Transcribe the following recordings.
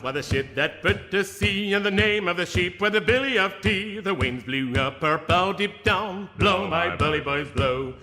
was the ship that put to sea, and the name of the ship was the Billy of Tea. The winds blew up her bow deep down, blow my bully boys blow.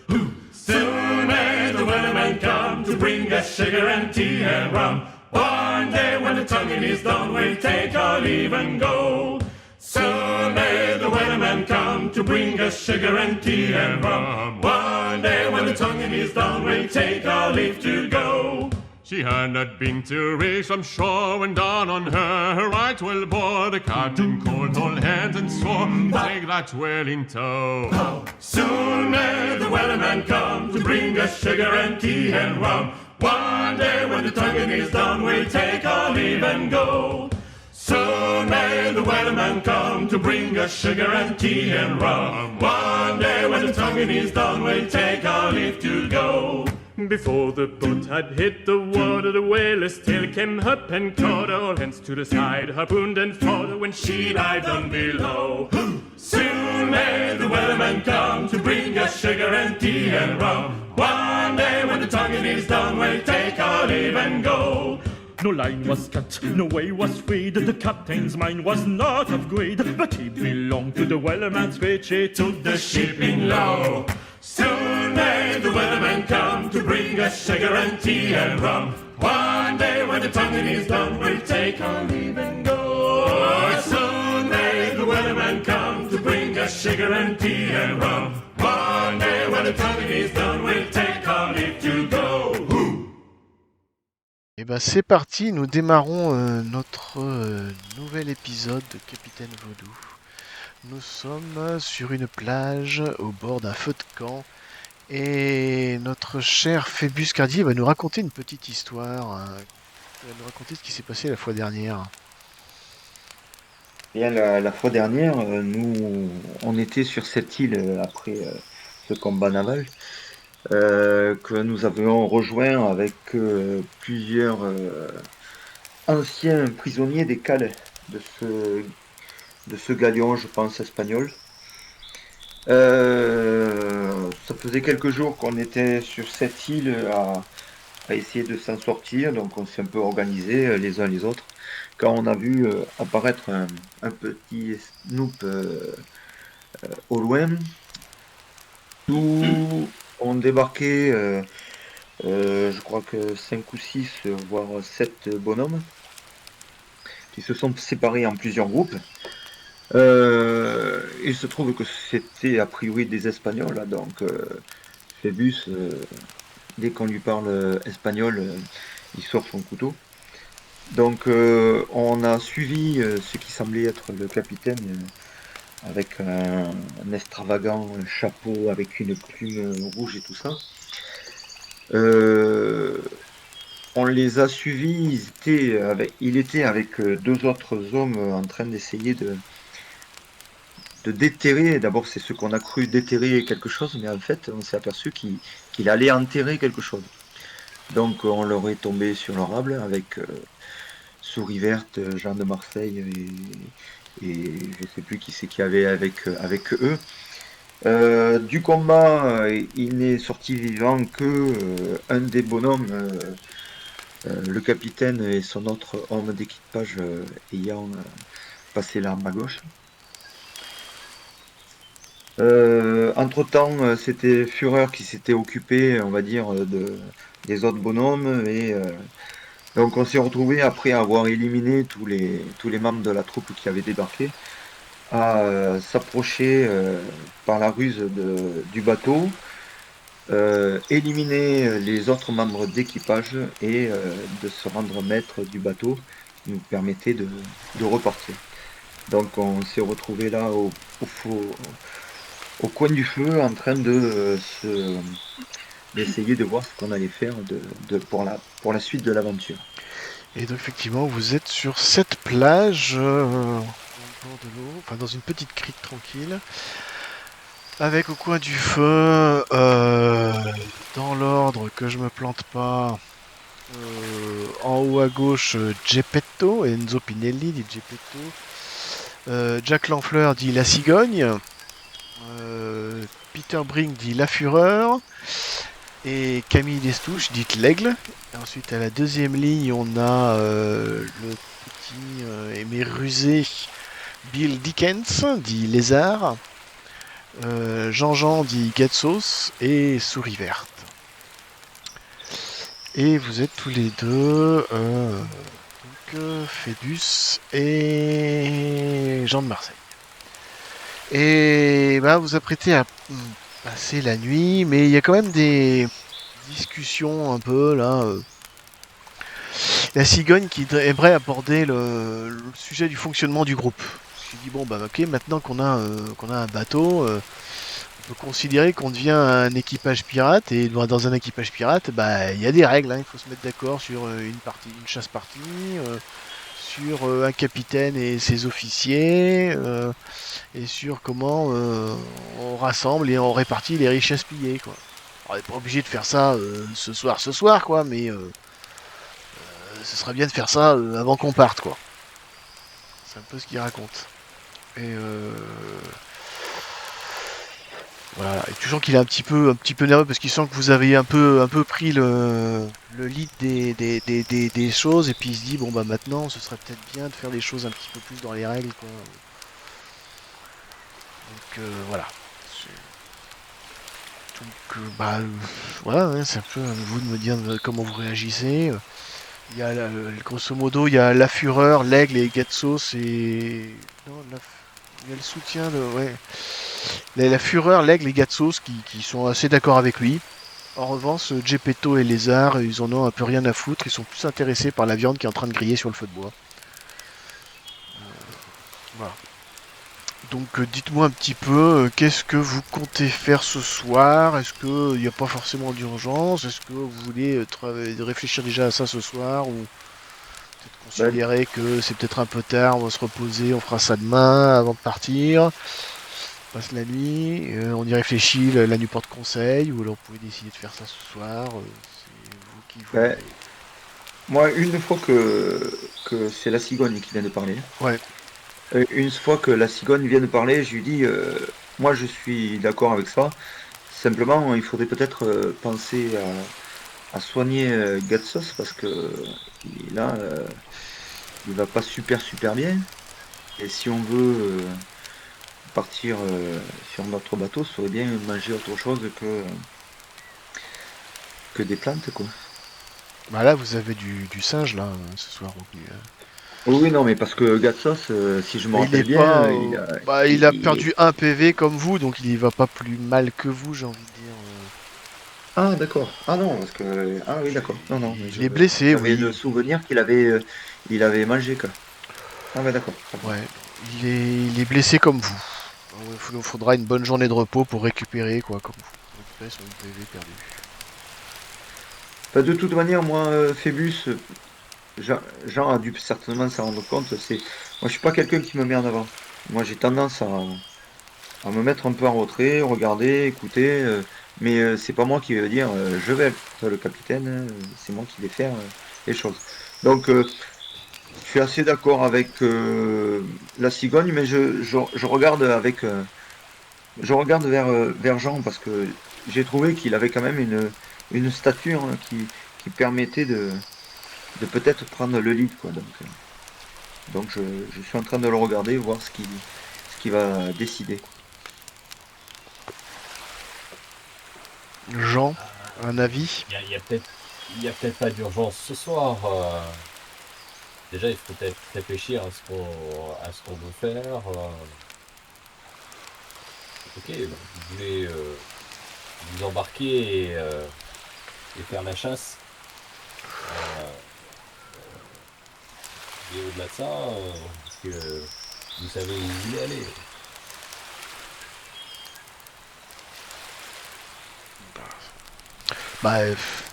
Soon may the weatherman come to bring us sugar and tea and rum. One day when the tonguing is done, we'll take our leave and go. Soon may the weatherman come to bring us sugar and tea and rum. One day when the tonguing is done, we'll take our leave to go. She had not been to race from shore when dawn on her right well bore. The captain called all hands and swore, take that well in tow. Soon may the weatherman come to bring us sugar and tea and rum. One day when the tonguing is done, we'll take our leave and go. Soon may the weatherman come to bring us sugar and tea and rum. One day when the tonguing is done, we'll take our leave to go. Before the boat had hit the water, the whaler's tail came up and caught all hands to the side, harpooned and fought when she dived down below. Soon may the weatherman come to bring us sugar and tea and rum. One day when the tonguing is done, we'll take our leave and go. No line was cut, no way was freed. The captain's mind was not of greed, but he belonged to the wellerman's grade. She took the ship in low. Soon may the weatherman come to bring us sugar and tea and rum. One day when the tonguing is done, we'll take our leave and go. Soon may the weatherman come to bring us sugar and tea and rum. One day when the tonguing is done, we'll take our leave to go. Et ben c'est parti, nous démarrons notre nouvel épisode de Capitaine Vaudou. Nous sommes sur une plage au bord d'un feu de camp et notre cher Phébus Cardier va nous raconter une petite histoire. Il va nous raconter ce qui s'est passé la fois dernière. Bien, la fois dernière, nous, on était sur cette île après ce combat naval que nous avions rejoint avec plusieurs anciens prisonniers des cales de ce galion, je pense, espagnol. Ça faisait quelques jours qu'on était sur cette île à essayer de s'en sortir, donc on s'est un peu organisé les uns les autres. Quand on a vu apparaître un petit snoop au loin, nous on débarqué, je crois que 5 ou 6, voire 7 bonhommes, qui se sont séparés en plusieurs groupes. Il se trouve que c'était a priori des Espagnols, là, donc Phébus, dès qu'on lui parle espagnol, il sort son couteau. Donc on a suivi ce qui semblait être le capitaine avec un extravagant chapeau avec une plume rouge et tout ça. On les a suivis, il était avec 2 autres hommes en train d'essayer de déterrer. D'abord c'est ce qu'on a cru déterrer quelque chose, mais en fait on s'est aperçu qu'il allait enterrer quelque chose. Donc on leur est tombé sur l'orable avec Souris Verte, Jean de Marseille et je sais plus qui c'est qu'il y avait avec eux. Du combat, il n'est sorti vivant que un des bonhommes, le capitaine et son autre homme d'équipage ayant passé l'arme à gauche. Entre-temps, c'était Führer qui s'était occupé, on va dire, des autres bonhommes et donc on s'est retrouvé après avoir éliminé tous les membres de la troupe qui avaient débarqué à s'approcher par la ruse du bateau, éliminer les autres membres d'équipage et de se rendre maître du bateau qui nous permettait de repartir. Donc on s'est retrouvé là au coin du feu en train d'essayer de voir ce qu'on allait faire pour la suite de l'aventure. Et donc effectivement vous êtes sur cette plage au bord de l'eau, enfin dans une petite crique tranquille, avec au coin du feu, dans l'ordre que je me plante pas, en haut à gauche Geppetto, Enzo Pinelli dit Geppetto, Jack Lanfleur dit la cigogne, Peter Brink dit la fureur, et Camille Destouche dit l'aigle. Et ensuite à la deuxième ligne on a le aimé ruser Bill Dickens, dit Lézard, Jean-Jean, dit Gatsos, et Souris Verte. Et vous êtes tous les deux, Phébus et Jean de Marseille. Et bah, vous apprêtez à passer la nuit, mais il y a quand même des discussions un peu là. La cigogne qui aimerait aborder le sujet du fonctionnement du groupe. Je dis bon bah ok, maintenant qu'on a un bateau, on peut considérer qu'on devient un équipage pirate, et dans un équipage pirate, bah il y a des règles, hein. Il faut se mettre d'accord sur une chasse partie, sur un capitaine et ses officiers, et sur comment on rassemble et on répartit les richesses pillées, quoi. Alors, on n'est pas obligé de faire ça ce soir, quoi, mais ce serait bien de faire ça avant qu'on parte, quoi. C'est un peu ce qu'il raconte. Et voilà. Et tu sens qu'il est un petit peu nerveux parce qu'il sent que vous avez un peu pris le lead des choses, et puis il se dit bon bah maintenant ce serait peut-être bien de faire des choses un petit peu plus dans les règles, quoi. Donc voilà. Donc bah voilà, hein, c'est un peu à vous de me dire comment vous réagissez. Il y a grosso modo il y a la Fureur, l'Aigle et Gatsos, et non, il y a le soutien de ouais. La Fureur, l'Aigle et Gatsos qui sont assez d'accord avec lui. En revanche, Geppetto et Lézard, ils en ont un peu rien à foutre, ils sont plus intéressés par la viande qui est en train de griller sur le feu de bois. Voilà. Donc dites-moi un petit peu, qu'est-ce que vous comptez faire ce soir? Est-ce qu'il n'y a pas forcément d'urgence? Est-ce que vous voulez réfléchir déjà à ça ce soir? Ou peut-être Ben, considérer que c'est peut-être un peu tard, on va se reposer, on fera ça demain avant de partir? On passe la nuit, on y réfléchit la nuit porte conseil, ou alors vous pouvez décider de faire ça ce soir, c'est vous qui ben, voulez. moi, une fois que c'est la cigogne qui vient de parler, Ouais, une fois que la cigogne vient de parler, je lui dis, moi je suis d'accord avec ça. Simplement, il faudrait peut-être penser à soigner Gatsos parce que là, il va pas super bien. Et si on veut partir sur notre bateau, ça serait bien manger autre chose que des plantes, quoi. bah là vous avez du singe là ce soir au menu, hein. Oui, oui, non, mais parce que Gatsos, si je me Mais il est rappelle bien, pas, bah il a il est- perdu un PV comme vous, donc il y va pas plus mal que vous, j'ai envie de dire. Ah, d'accord. Ah non, parce que... Ah oui, d'accord. Non, non, mais Il est blessé, j'avais le oui. souvenir il avait mangé, quoi. Ah ouais, d'accord. Ouais, il est blessé comme vous. Il nous faudra une bonne journée de repos pour récupérer, quoi, comme vous. Récupérer son PV perdu. Bah, de toute manière, moi, Phébus, Jean a dû certainement s'en rendre compte. Moi, je suis pas quelqu'un qui me met en avant. Moi, j'ai tendance à me mettre un peu en retrait, regarder, écouter. Mais c'est pas moi qui vais dire je vais être le capitaine. C'est moi qui vais faire les choses. Donc, je suis assez d'accord avec la cigogne, mais je regarde je regarde vers Jean parce que j'ai trouvé qu'il avait quand même une stature hein, qui permettait de peut-être prendre le lead, quoi. Donc je suis en train de le regarder, voir ce qu'il va décider. Jean, un avis? Il y a peut-être pas d'urgence ce soir. Déjà, il faut peut-être réfléchir à ce qu'on veut faire. Ok, donc vous voulez vous embarquer et faire la chasse. Euh, et au-delà de ça, est-ce que vous savez où vous voulez aller? Bah,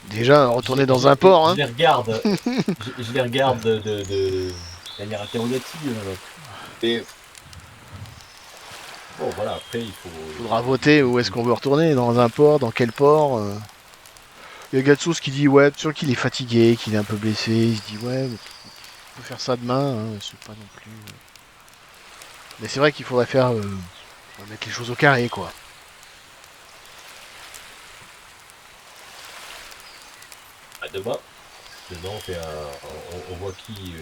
déjà, retourner dans un port, Je hein. les regarde, je les regarde de manière interrogative. Et bon, voilà, après, il faut. Faudra voter où est-ce qu'on veut retourner, dans un port, dans quel port. Il y a Gatsos qui dit, ouais, sûr qu'il est fatigué, qu'il est un peu blessé. Il se dit, ouais, mais on peut faire ça demain, hein, c'est pas non plus. Mais c'est vrai qu'il faudrait faudrait mettre les choses au carré, quoi. À demain. Demain, on voit qui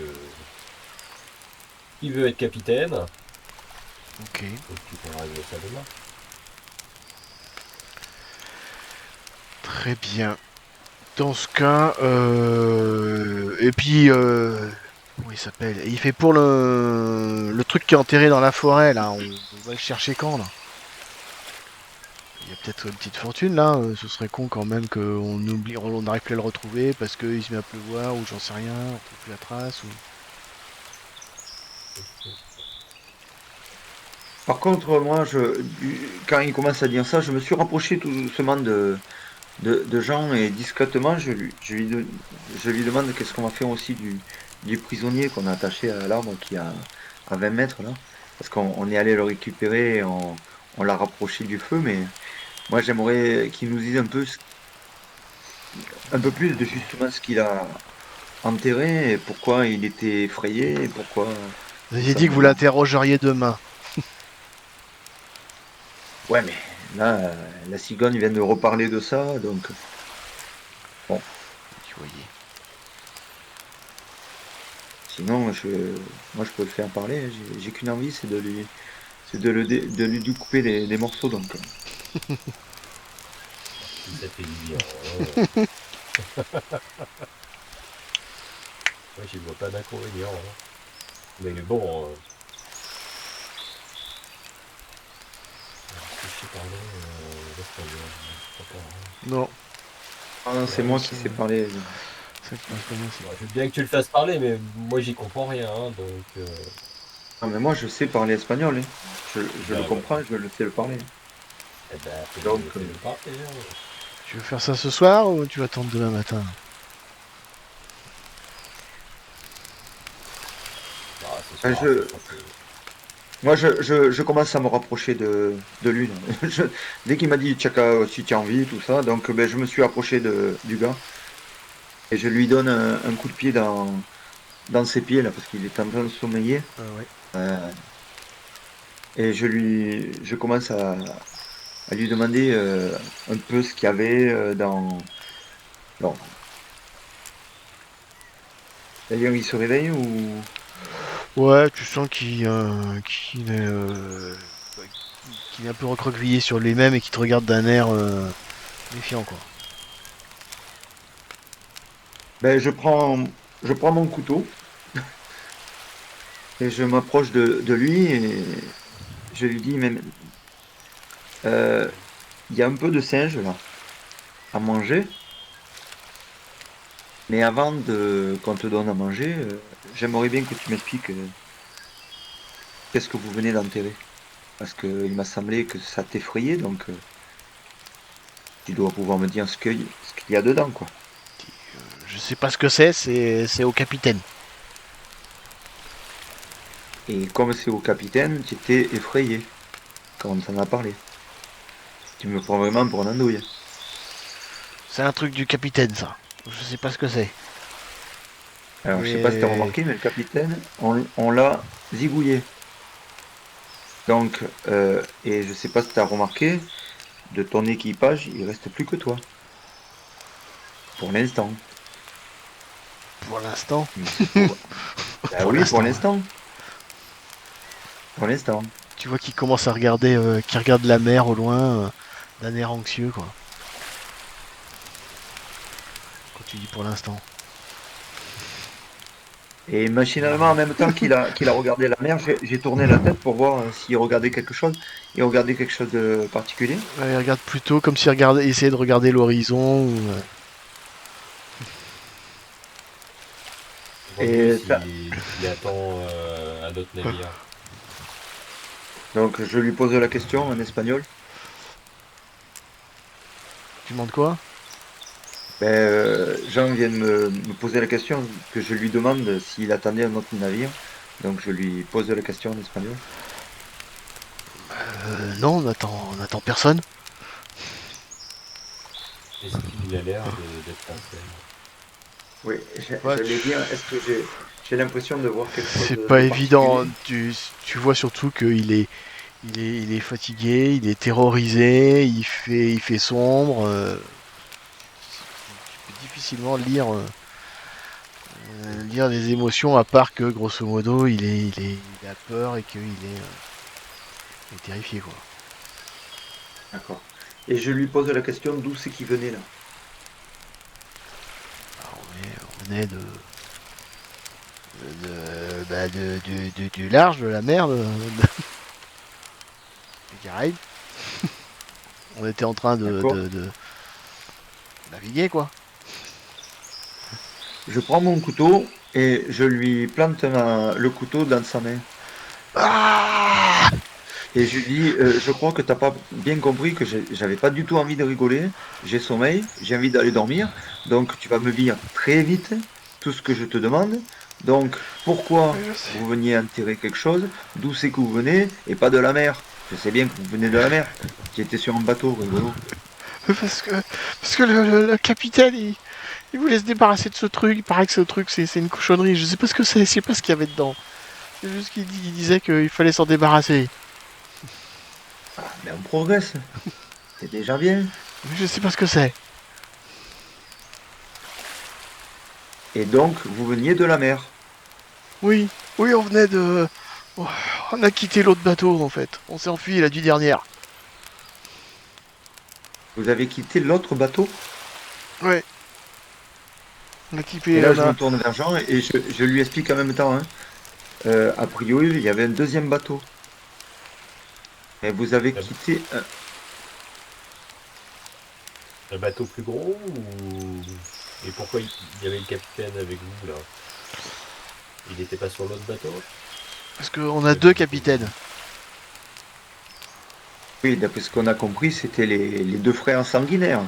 qui veut être capitaine. Ok. Donc tu pourras régler ça demain. Très bien. Dans ce cas, et puis, comment il s'appelle? Il fait pour le truc qui est enterré dans la forêt, là. On va le chercher quand, là? Il y a peut-être une petite fortune, là. Ce serait con quand même qu'on oublie, on n'arrive plus à le retrouver parce qu'il se met à pleuvoir ou j'en sais rien, on trouve plus la trace ou... Par contre, moi, quand il commence à dire ça, je me suis rapproché tout doucement de Jean et discrètement, je lui demande qu'est-ce qu'on va faire aussi du prisonnier qu'on a attaché à l'arbre qui a à 20 mètres là. Parce qu'on est allé le récupérer, on l'a rapproché du feu, mais moi j'aimerais qu'il nous dise un peu plus de justement ce qu'il a enterré et pourquoi il était effrayé et pourquoi Vous tout aviez ça. dit que vous l'interrogeriez demain. Ouais, mais là, la cigogne vient de reparler de ça, donc bon. Tu voyais. Sinon, moi, je peux le faire parler. J'ai qu'une envie, c'est de lui découper les morceaux. Donc, Si ça fait du bien. Moi, j'y vois pas d'inconvénient. Mais bon. Si je sais parler l'espagnol, je sais pas. Non, ah non, c'est moi qui sais parler. c'est pas bien, c'est- Bon, je veux bien que tu le fasses parler, mais moi, j'y comprends rien. Donc, Ah, mais moi, je sais parler espagnol. Hein. Je le ben, comprends, je le sais le parler. eh ben, Donc, fais-le parler. Hein. Tu veux faire ça ce soir ou tu vas attendre demain matin? Bah, ce soir, je, ça sera plus- moi, je commence à me rapprocher de lui. Là. Dès qu'il m'a dit, Tchaka, si tu as envie, tout ça, donc ben, je me suis approché du gars et je lui donne un coup de pied dans ses pieds, là, parce qu'il est en train de sommeiller. Ouais. Euh, et je commence à lui demander un peu ce qu'il y avait dans. Bon. D'ailleurs, il se réveille ou. Ouais, tu sens qu'il est un peu recroquevillé sur lui-même et qu'il te regarde d'un air méfiant, quoi. Ben, je prends mon couteau et je m'approche de lui et je lui dis, même, euh, il y a un peu de singe là à manger, mais avant de qu'on te donne à manger, j'aimerais bien que tu m'expliques qu'est-ce que vous venez d'enterrer. Parce qu'il m'a semblé que ça t'effrayait, donc tu dois pouvoir me dire ce qu'il y a dedans, quoi. Je sais pas ce que c'est au capitaine. Et comme c'est au capitaine, tu étais effrayé quand on t'en a parlé. Tu me prends vraiment pour un andouille. C'est un truc du capitaine, ça. Je sais pas ce que c'est. Alors, je sais pas si tu as Mais remarqué, mais le capitaine, on l'a zigouillé. Donc, et je sais pas si tu as remarqué, de ton équipage, il reste plus que toi. Pour l'instant. pour l'instant, Bah pour oui, pour l'instant, ouais. l'instant. Pour l'instant. Tu vois qu'il commence à regarder, qu'il regarde la mer au loin, d'un air anxieux, quoi. Quand tu dis pour l'instant. Et machinalement, en même temps qu'il a regardé la mer, j'ai tourné la tête pour voir s'il regardait quelque chose. Il regardait quelque chose de particulier. Ouais, il regarde plutôt comme s'il regardait, essayait de regarder l'horizon. Et Demande-lui ça, s'il attend un autre navire. donc je lui pose la question en espagnol. Tu demandes quoi? Ben, Jean vient de me poser la question que je lui demande s'il attendait un autre navire. Donc je lui pose la question en espagnol. Non, on attend personne. Est-ce qu'il a l'air d'être sincère? Oui, Ouais, j'allais dire, est-ce que j'ai l'impression de voir quelque chose c'est pas de évident. particulier? Tu vois surtout qu'il est, il est fatigué, il est terrorisé, il fait sombre. Tu peux difficilement lire dire des émotions à part que grosso modo il a peur et qu'il il est terrifié quoi. D'accord. Et je lui pose la question d'où c'est qu'il venait là. Alors, on venait du large, de la mer, des Caraïbes. On était en train D'accord. de naviguer quoi. Je prends mon couteau et je lui plante le couteau dans sa main. Ah Et je lui dis, je crois que t'as pas bien compris que j'avais pas du tout envie de rigoler. J'ai sommeil, j'ai envie d'aller dormir. Donc tu vas me dire très vite tout ce que je te demande. Donc pourquoi je sais. vous veniez enterrer quelque chose? D'où c'est que vous venez et pas de la mer? Je sais bien que vous venez de la mer. J'étais sur un bateau, rigolo. Parce que le capitaine il voulait se débarrasser de ce truc. Il paraît que ce truc c'est une cochonnerie. Je sais pas ce que c'est, je sais pas ce qu'il y avait dedans. C'est juste il disait qu'il fallait s'en débarrasser. Ah, mais on progresse. C'est déjà bien. Mais je sais pas ce que c'est. Et donc vous veniez de la mer. Oui, oui, on venait de. Oh, on a quitté l'autre bateau en fait. On s'est enfui la nuit dernière. Vous avez quitté l'autre bateau. Ouais. On a Et quitté. là, On je me a... tourne vers Jean et je lui explique en même temps, hein. A priori, il y avait un deuxième bateau. Et vous avez quitté un... Un bateau plus gros ou... Et pourquoi il y avait le capitaine avec vous là? Il n'était pas sur l'autre bateau? Parce qu'on a deux capitaines. Oui, d'après ce qu'on a compris, c'était les deux frères sanguinaires.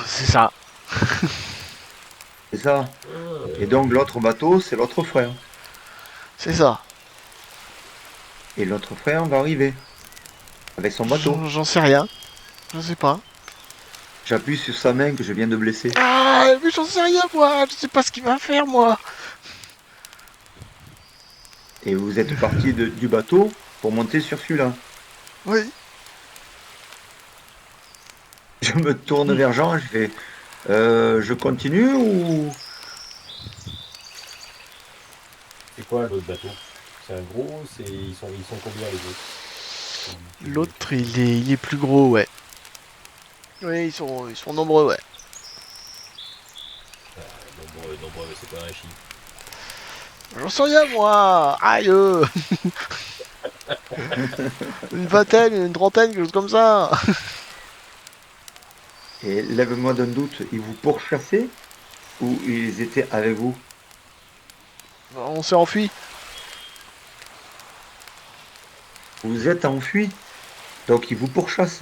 C'est ça. C'est ça. Ah, Et donc, l'autre bateau, c'est l'autre frère. C'est ça. Et l'autre frère va arriver avec son bateau. J'en sais rien. Je sais pas. J'appuie sur sa main que je viens de blesser. Ah, mais j'en sais rien moi. Je sais pas ce qu'il va faire moi. Et vous êtes parti du bateau pour monter sur celui-là. Oui. Je me tourne vers Jean, je fais... je continue ou... c'est quoi l'autre bateau? C'est un gros? Ils sont combien les autres? L'autre il est plus gros ouais. Oui ils sont nombreux ouais. Nombreux, c'est pas un chiffre. J'en sais rien moi. Aïe. Une vingtaine, une trentaine, quelque chose comme ça. Et lève-moi d'un doute, ils vous pourchassaient ou ils étaient avec vous? On s'est enfui. Vous êtes enfui, donc ils vous pourchassent.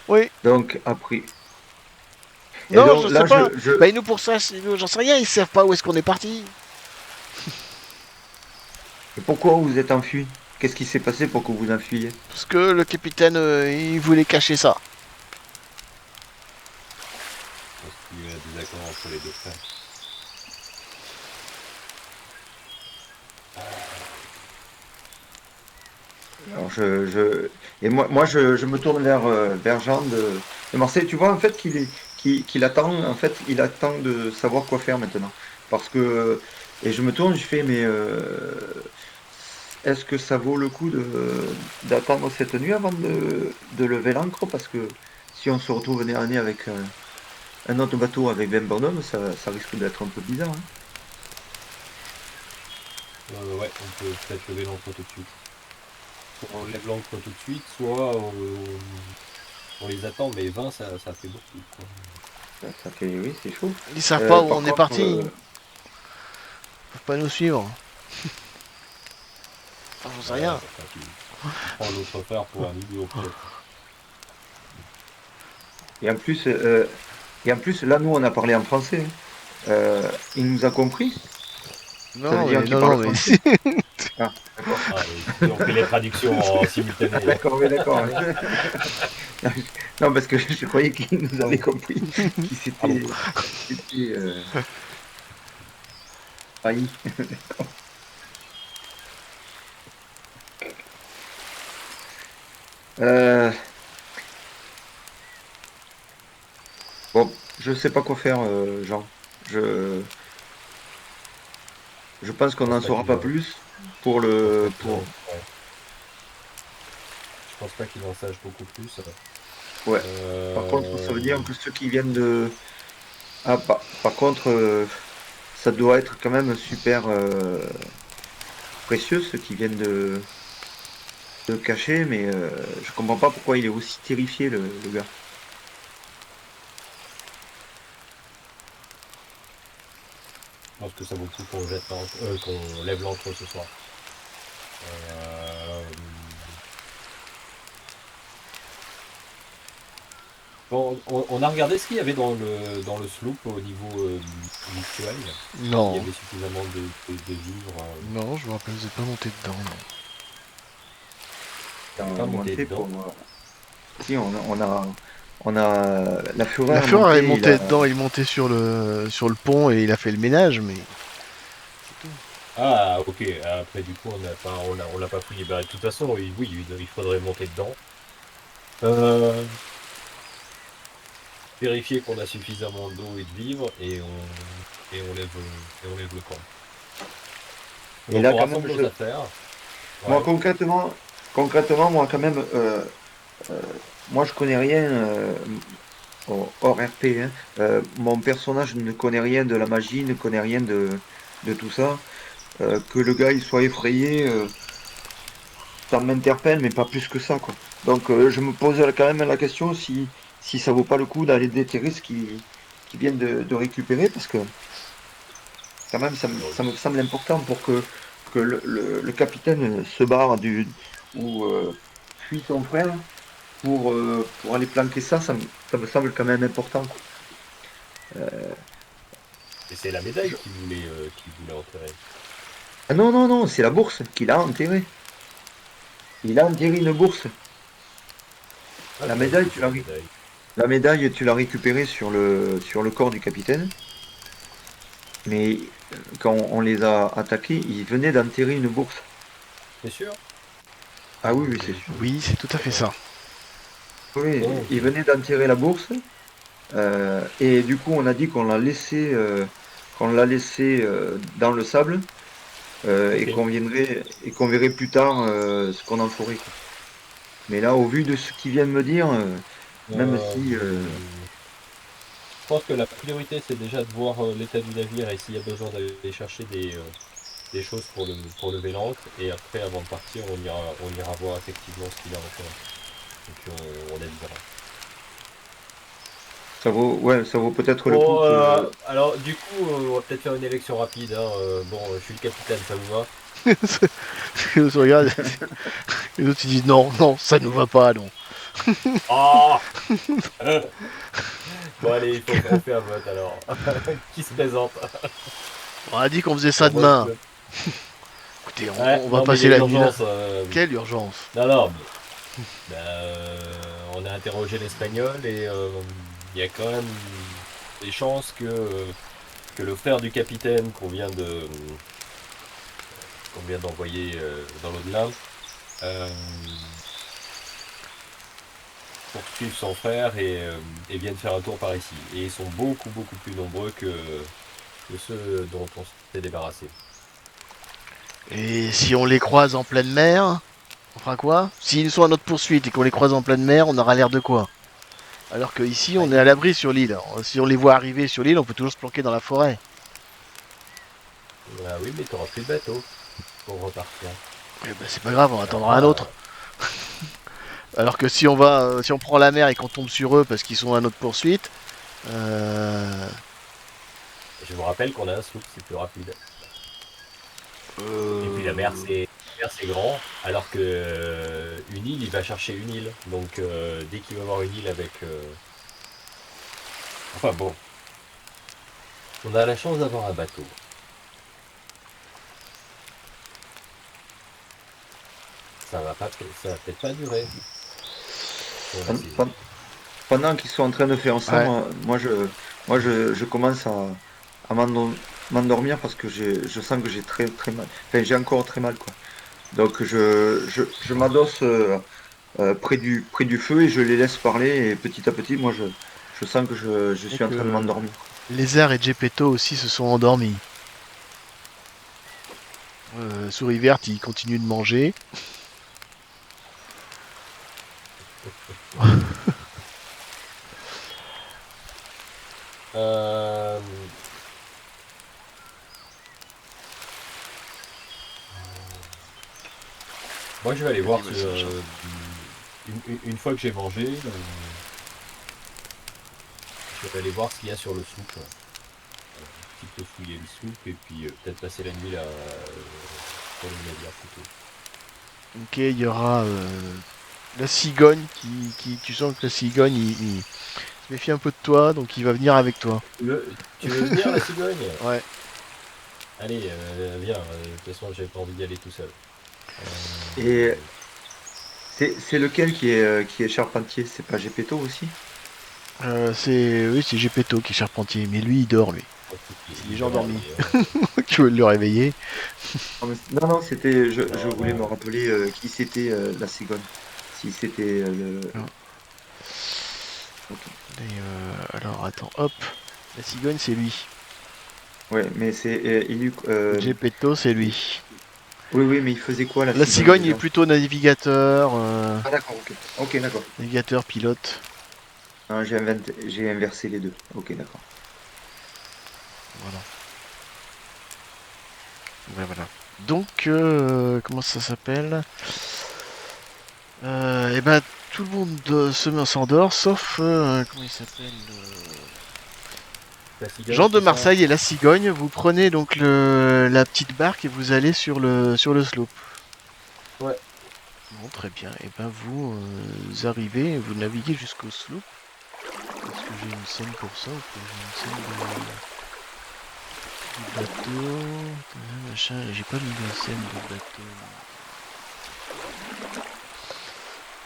Oui. Donc après. Et Non, donc je sais là, pas. Bah, ils nous pourchassent, j'en sais rien, ils savent pas où est-ce qu'on est parti. Et pourquoi vous êtes enfui? Qu'est-ce qui s'est passé pour que vous enfuyiez? Parce que le capitaine, il voulait cacher ça. Je pense qu'il y a un désaccord entre les deux frères. Alors et je me tourne vers Jean de Marseille. Tu vois en fait qu'il attend en fait il attend de savoir quoi faire maintenant. Parce que et je me tourne, je fais mais est-ce que ça vaut le coup d'attendre cette nuit avant de lever l'ancre? Parce que si on se retrouve nez à nez avec un autre bateau avec 20 bonhommes, ça risque d'être un peu bizarre, hein. Ouais, on peut peut-être lever l'encre tout de suite. Soit on lève l'encre tout de suite, soit on les attend, mais 20 ça fait beaucoup, quoi. Ça fait oui, c'est chaud. Ils savent pas où Par on est contre, parti. Ils peuvent pas nous suivre. Enfin, j'en sais rien. Enfin, tu prends l'autre frère pour un idiot, peut-être. et en plus, là, nous, on a parlé en français, hein. Il nous a compris. Ça veut Non, dire mais, qu'il non, parle non, mais français. Ah, Ah, et on fait les traductions en simultané. d'accord, oui, d'accord. Non, parce que je croyais qu'il nous avait compris, qu'il s'était failli. Euh, je sais pas quoi faire, Jean. Je, je pense qu'on Je pense n'en pas saura qu'il pas va. plus pour Je pense pas le, qu'il en. pour, Ouais. Je pense pas qu'il en sache beaucoup plus. ouais. Par contre, ça Euh, veut dire que ceux qui viennent de, ah, par contre, ça doit être quand même super précieux ceux qui viennent de cacher, mais je comprends pas pourquoi il est aussi terrifié le gars. Je pense que ça vaut le coup qu'on jette qu'on lève l'encre ce soir. Euh, Bon, on a regardé ce qu'il y avait dans le sloop au niveau mutuel. Il y Non, avait suffisamment de vivres. non, je me rappelle, vous n'êtes pas monté dedans. Non. On n'est On pas est monté monté dedans. pour, si on a la La Fureur est Fureur est montée, monté dedans, il est monté sur le pont et il a fait le ménage, mais c'est tout. Ah, ok. Après, du coup, on l'a pas fouillé. Bah, de toute façon, oui, il faudrait monter dedans. Euh, Vérifier qu'on a suffisamment d'eau et de vivres et on lève le camp. et Donc, là on quand même, rassemble nos affaires. moi Ouais. concrètement, moi quand même, euh, moi je connais rien hors RP, hein. Mon personnage ne connaît rien de la magie, ne connaît rien de tout ça. Que le gars il soit effrayé, ça m'interpelle, mais pas plus que ça, quoi. Donc je me pose quand même la question si ça vaut pas le coup d'aller déterrer ce qui viennent de récupérer, parce que quand même ça me semble important pour que le capitaine se barre ou fuit son frère pour aller planquer ça, ça me semble quand même important, quoi. Et c'est la médaille qui voulait enterrer. Ah non, non, non, c'est la bourse qu'il a enterrée. Il a enterré une bourse. Ah, La je croyais que médaille, c'était la médaille. la médaille, tu l'as récupérée sur le corps du capitaine. Mais quand on les a attaqués, ils venaient d'enterrer une bourse. C'est sûr? Ah oui, oui, c'est sûr. Oui, c'est tout à fait ça. Oui, Oh, ils ok. venaient d'enterrer la bourse. Et du coup, on a dit qu'on l'a laissé dans le sable Ok. et qu'on verrait plus tard ce qu'on en ferait, quoi. Mais là, au vu de ce qu'ils viennent me dire, même Euh, si je pense que la priorité, c'est déjà de voir l'état du navire et s'il y a besoin d'aller chercher des choses pour lever l'ancre. Et après, avant de partir, on ira voir effectivement ce qu'il a en faire. Et puis on avisera. ça vaut peut-être le coup Bon, que. alors du coup, on va peut-être faire une élection rapide, hein. Bon, je suis le capitaine, ça vous va? On se regarde, les autres ils disent non, non, ça nous va pas, non. Ah! Bon, allez, on fait un vote alors. Qui se présente? On a dit qu'on faisait ça On vote. demain. Écoutez, Ouais, on va non, mais il y passer a la nuit là. urgence. Quelle urgence. Non, non, mais ben, on a interrogé l'espagnol et il y a quand même des chances que le frère du capitaine qu'on vient d'envoyer dans l'au-delà euh, poursuivent son frère et viennent faire un tour par ici. Et ils sont beaucoup, beaucoup plus nombreux que ceux dont on s'est débarrassé. Et si on les croise en pleine mer, on fera quoi? S'ils sont à notre poursuite et qu'on les croise en pleine mer, on aura l'air de quoi? Alors que ici, Ah, on est à l'abri sur l'île. Si on les voit arriver sur l'île, on peut toujours se planquer dans la forêt. ah oui, mais t'auras plus de bateau pour repartir. Eh ben, c'est pas grave, on attendra un Ah, autre. Alors que si on va, si on prend la mer et qu'on tombe sur eux parce qu'ils sont à notre poursuite, euh, je vous rappelle qu'on a un sloop, c'est plus rapide. Et puis euh, la mer, c'est grand, alors que une île, il va chercher une île. Donc dès qu'il va voir une île avec... Enfin bon, on a la chance d'avoir un bateau. Ça va peut-être pas durer. Si on a pen- saisi. pen- Pendant qu'ils sont en train de faire ça, ouais. je commence à m'endormir parce que je sens que j'ai très mal. Enfin, j'ai encore très mal, quoi. Donc je m'adosse près du feu et je les laisse parler et petit à petit, moi je Je sens que je suis en train de m'endormir. Lézard et Gepetto aussi se sont endormis. Souris verte, il continue de manger. Euh, Moi, je vais aller voir Vas-y, vas-y, une fois que j'ai mangé, je vais aller voir ce qu'il y a sur le souk. Un petit peu fouiller le souk et puis peut-être passer la nuit là sur le navire plutôt. Ok, il y aura la cigogne tu sens que la cigogne il se méfie un peu de toi, donc il va venir avec toi. Tu veux venir la cigogne? Ouais. Allez, viens. De toute façon, j'avais pas envie d'y aller tout seul. Et c'est lequel qui est charpentier? C'est pas Gepetto aussi? C'est Gepetto qui est charpentier, mais lui il dort lui. Il déjà est endormi. endormi. Tu veux le réveiller? Non, c'était. Je Non, voulais non. me rappeler qui c'était la cigogne. Si c'était le. Non. Ok. Alors attends, hop. La cigogne c'est lui. Ouais, mais c'est. Gepetto c'est lui. Oui, mais il faisait quoi la La cigogne il est déjà? plutôt navigateur, Ah, d'accord, ok. Ok, d'accord. navigateur, pilote. Ah, j'ai inversé les deux. Ok, d'accord. Voilà. Ouais, voilà. Donc, comment ça s'appelle? Eh ben, tout le monde s'endort, sauf, comment il s'appelle? La cigogne, Jean de c'est ça? Marseille et la cigogne. Vous prenez donc la petite barque et vous allez sur le slope. Ouais. Bon, très bien. Et ben, vous arrivez, vous naviguez jusqu'au sloop. Est-ce que j'ai une scène pour ça ou que j'ai une scène du bateau? Machin, j'ai pas mis la scène du bateau.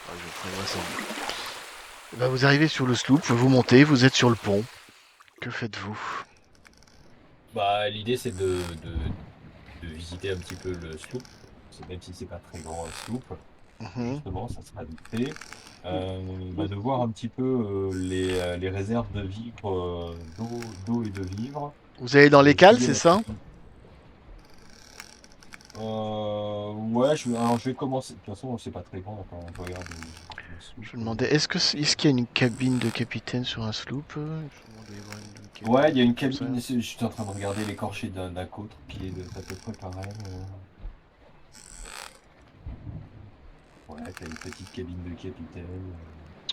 Ah, je ferai ça. Bah, vous arrivez sur le sloop, vous montez, vous êtes sur le pont. Que faites-vous? Bah, l'idée c'est de visiter un petit peu le sloop. Même si c'est pas très grand un sloop, Mhm. justement, ça sera vite fait. De voir un petit peu les réserves de vivres, d'eau et de vivres. Vous allez dans les cales, Fouiller c'est la ça? cuisine. Ouais, alors je vais commencer. De toute façon, c'est pas très grand quand on regarde le sloop. Je me demandais, est-ce qu'il y a une cabine de capitaine sur un sloop? Je me demandais, ouais, une cabine Ouais, il y a une comme ça. cabine. Je suis en train de regarder l'écorché d'un côte qui est à peu près pareil. Ouais, t'as une petite cabine de capitaine.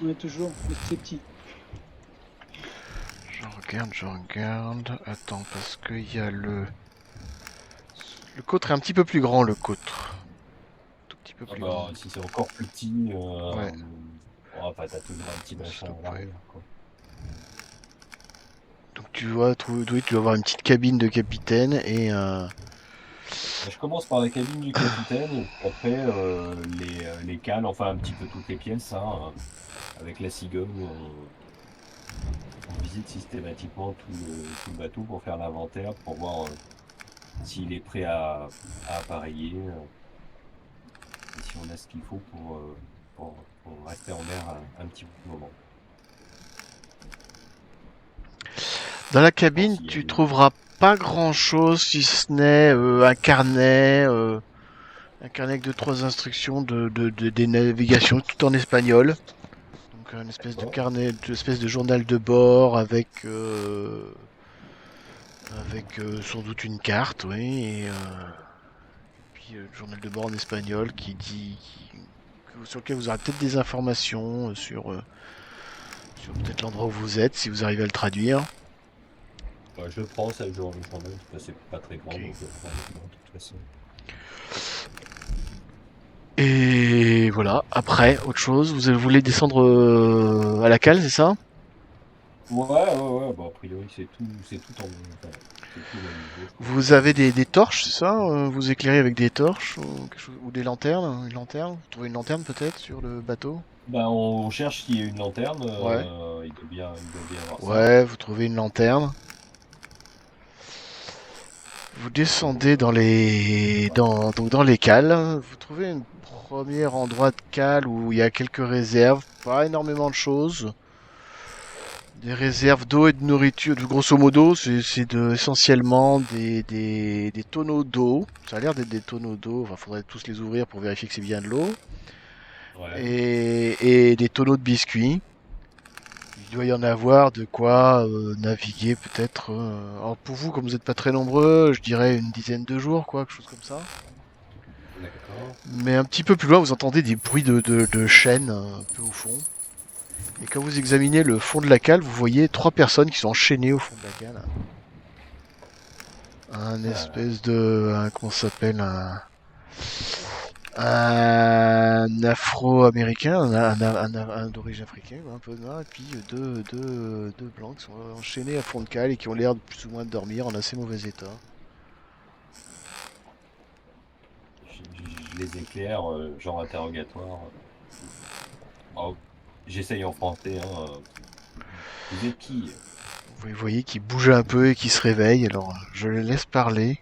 Ouais, toujours, mais c'est petit. Je regarde. Attends, parce qu'il y a le... Le côtre est un petit peu plus grand, le côtre. Tout petit peu Ah plus grand. bah, si c'est encore plus petit, Ouais. enfin, t'as toujours un petit machin Stop, à l'arrière, quoi. Donc tu vois, oui, tu vas avoir une petite cabine de capitaine et Je commence par la cabine du capitaine, et puis après les cales, enfin un petit peu toutes les pièces, hein, avec la cigogne, on visite systématiquement tout le bateau pour faire l'inventaire, pour voir s'il est prêt à appareiller, et si on a ce qu'il faut pour rester en mer un petit moment. dans la Voir cabine, s'il y a tu des- trouveras pas grand-chose si ce n'est un carnet avec deux trois instructions des navigations, tout en espagnol. Donc un espèce de D'accord. carnet, une espèce de journal de bord avec sans doute une carte, oui, et puis le journal de bord en espagnol sur lequel vous aurez peut-être des informations sur peut-être l'endroit où vous êtes, si vous arrivez à le traduire. Je prends 7 jours le journal, c'est pas très grand, Ok. donc je prends le journal, de toute façon. Et voilà, après, autre chose, vous voulez descendre à la cale, c'est ça? Ouais, bah, a priori c'est tout en enfin, c'est tout au même niveau, je pense. Vous avez des torches, c'est ça? Vous éclairez avec des torches ou, ou des lanternes? Une lanterne? Vous trouvez une lanterne peut-être sur le bateau? Bah, on cherche s'il y a une lanterne, Ouais. il doit bien avoir ça. Ouais, vous trouvez une lanterne. Vous descendez donc dans les cales. Vous trouvez un premier endroit de cale où il y a quelques réserves, pas énormément de choses. Des réserves d'eau et de nourriture. Grosso modo, essentiellement des tonneaux d'eau. Ça a l'air d'être des tonneaux d'eau. Enfin, faudrait tous les ouvrir pour vérifier que c'est bien de l'eau. Ouais. Et des tonneaux de biscuits. Il doit y en avoir de quoi naviguer peut-être. Alors pour vous, comme vous n'êtes pas très nombreux, je dirais une dizaine de jours, quoi, quelque chose comme ça. D'accord. Mais un petit peu plus loin, vous entendez des bruits de chaînes un peu au fond. Et quand vous examinez le fond de la cale, vous voyez 3 personnes qui sont enchaînées au fond de la cale. Un espèce de... comment ça s'appelle un afro-américain, un d'origine africaine, un peu noir, et puis deux blancs qui sont enchaînés à fond de cale et qui ont l'air de plus ou moins de dormir en assez mauvais état. Je les éclaire, genre interrogatoire. Oh, j'essaye en français. Hein. Vous êtes qui? Vous voyez qu'ils bougent un peu et qu'ils se réveillent, alors je les laisse parler.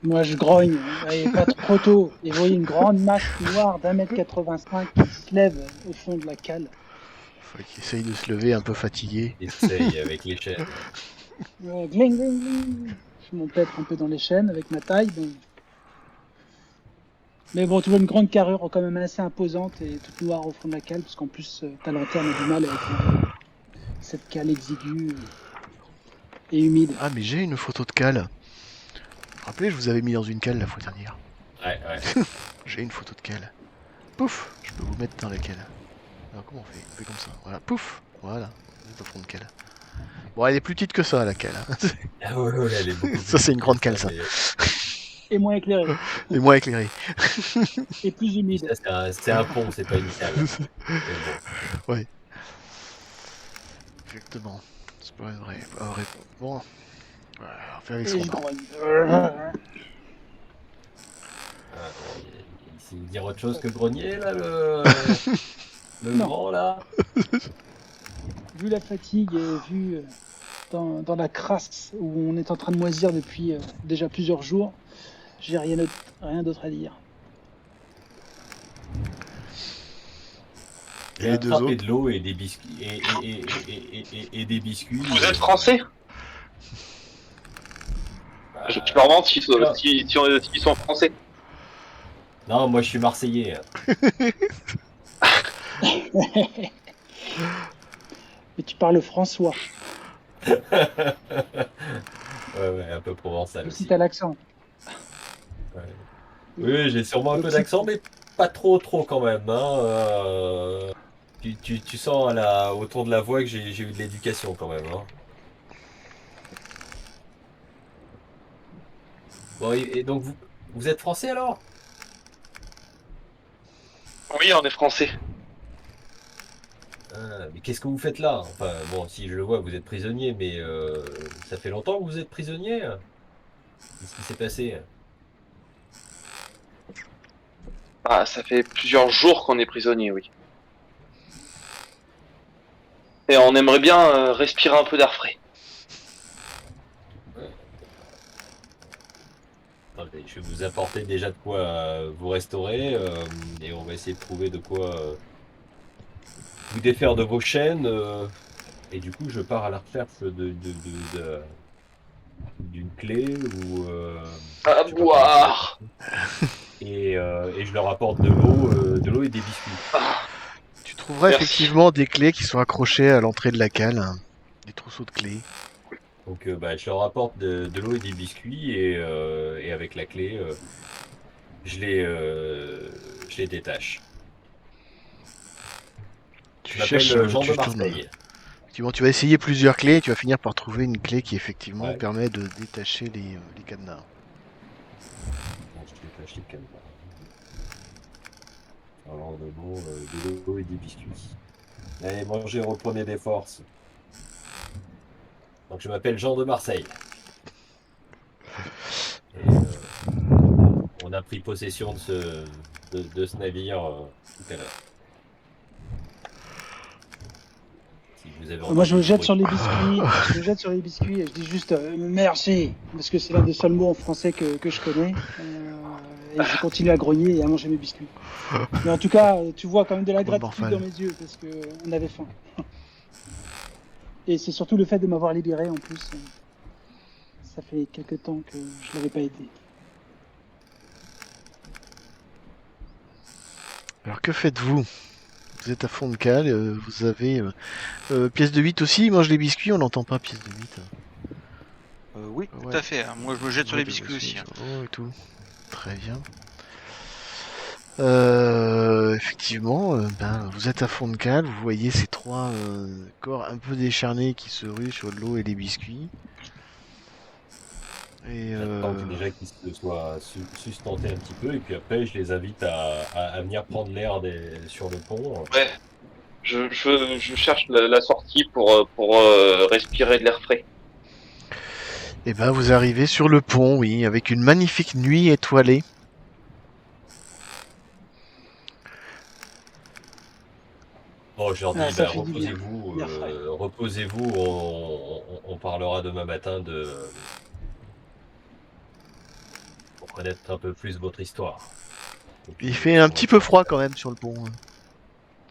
Moi, je grogne. Et pas trop tôt. Et vous voyez une grande masse noire d'1,85 m qui se lève au fond de la cale. Faut qu'ils essayent de se lever un peu fatigués. Essaye avec les chaînes. Gling, gling, gling. Je m'empêtre un peu dans les chaînes avec ma taille. Mais bon, tu vois une grande carrure quand même assez imposante et toute noire au fond de la cale, parce qu'en plus, ta lanterne a du mal avec cette cale exiguë et humide. Ah mais j'ai une photo de cale. Vous vous rappelez, je vous avais mis dans une cale la fois dernière. Ouais. J'ai une photo de cale. Pouf, je peux vous mettre dans la cale. Alors comment on fait? On fait comme ça. Voilà, pouf, voilà. Vous êtes au fond de cale. Bon, elle est plus petite que ça, la cale. Ah ouais, elle est beaucoup Ça, c'est une grande cale, ça. mais- Et moins éclairé. Et moins éclairée. Et plus humide. Ça, c'est un pont, c'est pas une cale. Mais bon. Exactement. C'est pas vrai. Bon. Voilà, on va faire avec Et ce je qu'on a. grogne. Ah, il dire autre chose que grenier, là, le Non. grand, là? Vu la fatigue et vu dans la crasse où on est en train de moisir depuis déjà plusieurs jours, j'ai rien d'autre à dire. Et J'ai les deux attrapé autres? de l'eau et des biscuits. Et des biscuits. Vous êtes français? Je me demande s'ils sont français. Non, moi je suis marseillais. Mais tu parles François, Ouais, un peu provençal aussi aussi. t'as l'accent. Ouais. Oui, j'ai sûrement un peu d'accent, mais pas trop quand même. Hein. Tu sens au ton de la voix que j'ai eu de l'éducation quand même. Hein. Bon, et donc vous êtes français alors? Oui, on est français. Ah, mais qu'est-ce que vous faites là? Enfin, bon, si je le vois, vous êtes prisonnier, mais ça fait longtemps que vous êtes prisonnier? Qu'est-ce qui s'est passé? Ah, ça fait plusieurs jours qu'on est prisonnier, oui. Et on aimerait bien respirer un peu d'air frais. Attendez, je vais vous apporter déjà de quoi vous restaurer et on va essayer de trouver de quoi vous défaire de vos chaînes. Et du coup, je pars à la recherche d'une clé ou À je sais pas boire. et je leur apporte de l'eau et des biscuits. Tu trouveras Merci. effectivement des clés qui sont accrochées à l'entrée de la cale. Des trousseaux de clés. Donc, je leur apporte de l'eau et des biscuits et avec la clé, je les détache. Je Tu m'appelle cherches, Jean de tu tournes. Marseille. Effectivement, tu vas essayer plusieurs clés et tu vas finir par trouver une clé qui effectivement Ouais. permet de détacher les cadenas. Bon, je détache les cadenas. Alors, de l'eau et des biscuits. Allez, mangez, reprenez des forces. Donc, je m'appelle Jean de Marseille. Et, on a pris possession de ce navire tout à l'heure. Si vous avez Moi, je me entendu jette le sur bruit. les biscuits. Je me jette sur les biscuits et je dis juste merci, parce que c'est l'un des seuls mots en français que je connais. Et j'ai continué à grogner et à manger mes biscuits. Mais en tout cas, tu vois quand même de la Ouais, gratitude Morphal. dans mes yeux parce qu'on avait faim. Et c'est surtout le fait de m'avoir libéré en plus. Ça fait quelques temps que je l'avais pas été. Alors que faites-vous? Vous êtes à fond de cale, vous avez pièce de 8 aussi, il mange les biscuits, on n'entend pas pièce de 8. Oui, tout Ouais. à fait. Hein. Moi, je me jette sur Ouais, les biscuits aussi. Hein. Oh, et tout. Très bien. Effectivement, vous êtes à fond de cale, vous voyez ces trois corps un peu décharnés qui se ruent sur de l'eau et les biscuits. Et J'attends déjà qu'ils se soient sustentés un petit peu, et puis après, je les invite à venir prendre l'air sur le pont. Ouais. Je cherche la sortie pour respirer de l'air frais. eh ben, vous arrivez sur le pont, oui, avec une magnifique nuit étoilée. Bon, je leur dis, Ah, ça fait du bien. reposez-vous, L'air frais. reposez-vous, on parlera demain matin pour connaître un peu plus votre histoire. Et puis, Il fait un petit peu froid quand même sur le pont.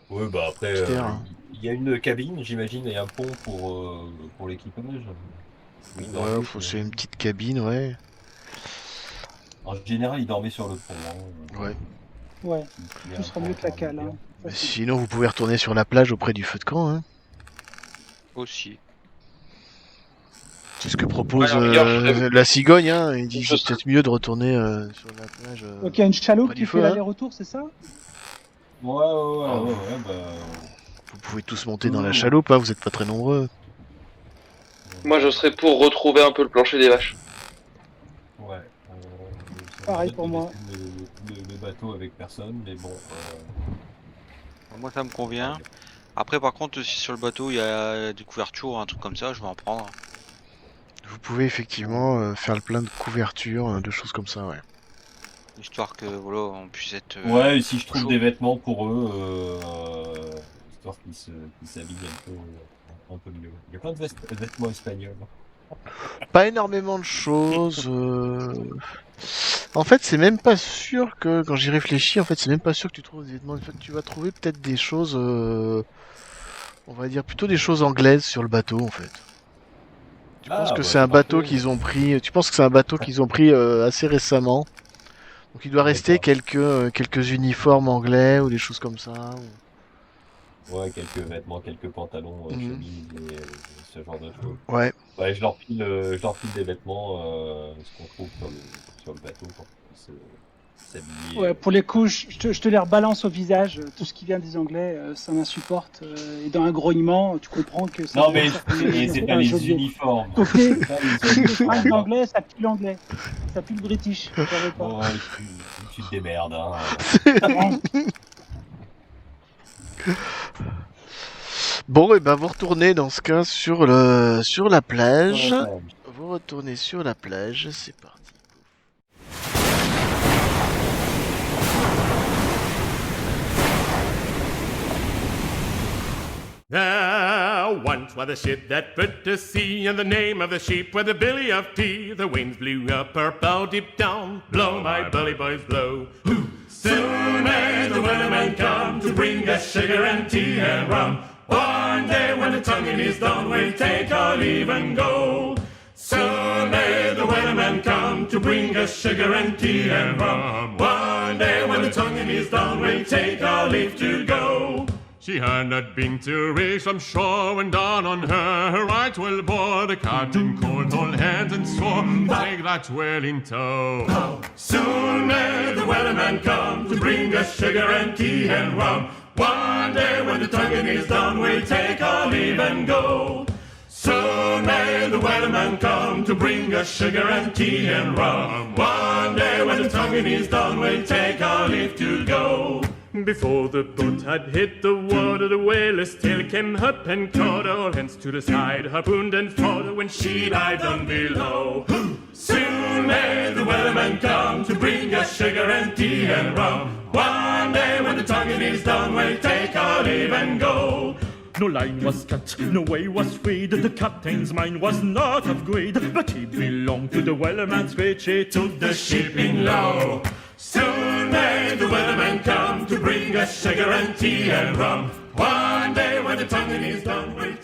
Oui, bah après, Petit air, hein. il y a une cabine, j'imagine, et un pont pour l'équipage. Oui, Ouais, c'est une petite cabine, ouais. En général, ils dormaient sur le pont. Hein. Ouais. Ouais, Il y a tout un sera pont mieux que la cale. intermédiaire. Hein. Mais Facile. sinon, vous pouvez retourner sur la plage auprès du feu de camp. Hein. Aussi. C'est ce que propose Ouais, alors, regarde, la cigogne. Hein. Il dit que je c'est peut-être mieux de retourner sur la plage. Donc il y a une chaloupe près qui du fait feu, hein. l'aller-retour, c'est ça? Ouais, bah. Vous pouvez tous monter dans la chaloupe, hein, vous êtes pas très nombreux. Moi, je serais pour retrouver un peu le plancher des vaches. Ouais. Pareil peut-être pour de moi. laisser le bateau avec personne, mais bon. Moi, ça me convient. Après, par contre, si sur le bateau il y a des couvertures ou un truc comme ça, je vais en prendre. Vous pouvez effectivement faire le plein de couvertures, de choses comme ça, ouais. Histoire que voilà, on puisse être. Ouais, et si je trouve chaud. des vêtements pour eux, histoire qu'ils s'habillent un peu mieux. Il y a plein de vêtements espagnols. Pas énormément de choses. En fait, c'est même pas sûr que, quand j'y réfléchis, en fait, c'est même pas sûr que tu trouves des vêtements. En fait, tu vas trouver peut-être des choses, on va dire plutôt des choses anglaises sur le bateau, en fait. Tu penses que c'est un bateau qu'ils ont pris. Tu penses que c'est un bateau qu'ils ont pris assez récemment. Donc il doit rester quelques uniformes anglais ou des choses comme ça. Ouais, quelques vêtements, quelques pantalons, Mhm. chemises et ce genre de choses. Ouais. Ouais, je leur file des vêtements, ce qu'on trouve sur le bateau pour qu'ils puissent s'habiller. Ouais, pour les couches, je te les rebalance au visage. Tout ce qui vient des Anglais, ça m'insupporte. Et dans un grognement, tu comprends que ça. Non, mais c'est pas les uniformes. Ok. C'est pas les Les fringues uniformes. d'anglais, ça pue l'anglais. Ça pue le british. Je savais pas. Oh, tu te démerdes, hein. Bon, et ben vous retournez dans ce cas sur la plage. Ouais. Vous retournez sur la plage, c'est parti. There once was a ship that put to sea, and the name of the ship was the Billy of Tea. The winds blew up her bow deep down, blow my bully boys blow. Soon may the wellerman come to bring us sugar and tea and rum. One day when the tonguing is done, we'll take our leave and go. Soon may the wellerman come to bring us sugar and tea and rum. One day when the tonguing is done, we'll take our leave to go. She had not been to reach from shore when dawn on her right well bore. The captain called all hands and swore, take that whale in tow. Soon may the wellerman come to bring us sugar and tea and rum. One day when the tonguing is done, we'll take our leave and go. Soon may the wellerman come to bring us sugar and tea and rum. One day when the tonguing is done, we'll take our leave to go. Before the boat had hit the water, the whaler still came up and caught her. All hands to the side, harpooned and fought her when she dived down below. Soon may the wellerman come to bring us sugar and tea and rum. One day when the tonguing is done, we'll take our leave and go. No line was cut, no way was freed. The captain's mind was not of greed, but he belonged to the wellerman's which he took the ship in low. Soon may the weatherman come to bring us sugar and tea and rum. One day when the tonguing is done, we'll